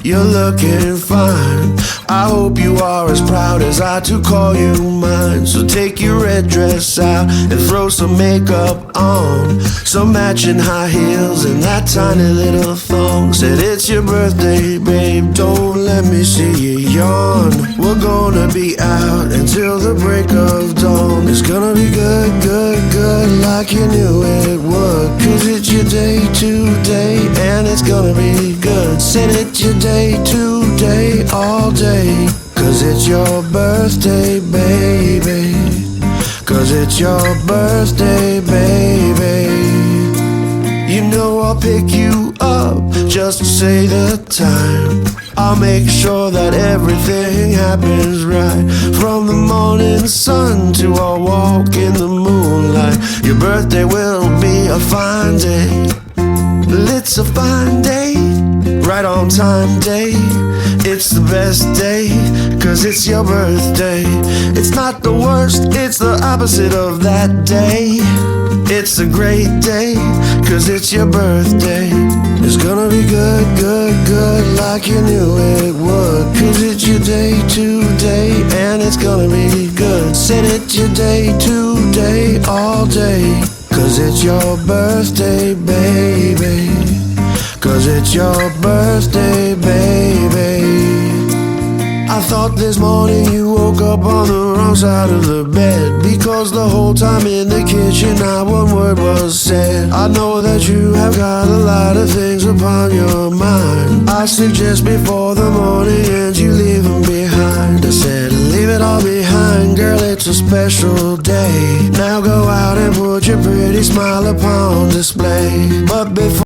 you're looking fine. I hope you are as proud as I to call you mine. So take your red dress out and throw some makeup on, some matching high heels and that tiny little thong. Said it's your birthday, babe, don't let me see you yawn. We're gonna be out until the break of dawn. It's gonna be good, good, good, like you knew it would. Cause it's your day today, and it's gonna be good. Said it's your day today, all day. Cause it's your birthday, baby. Cause it's your birthday, baby. You know I'll pick you up, just say the time. I'll make sure that everything happens right. From the morning sun to our walk in the moonlight. Your birthday will be a fine day. Well, it's a fine day, right on time day. It's the best day, cause it's your birthday. It's not the worst, it's the opposite of that day. It's a great day, cause it's your birthday. It's gonna be good, good, good, like you knew it would. Cause it's your day today, and it's gonna be good. Said it's your day today, all day. Cause it's your birthday, baby. Cause it's your birthday, baby. I thought this morning you woke up on the wrong side of the bed, because the whole time in the kitchen not one word was said. I know that you have got a lot of things upon your mind. I suggest before the morning ends you leave them behind. I said leave it all behind, girl, it's a special day. Now go out and put your pretty smile upon display. But before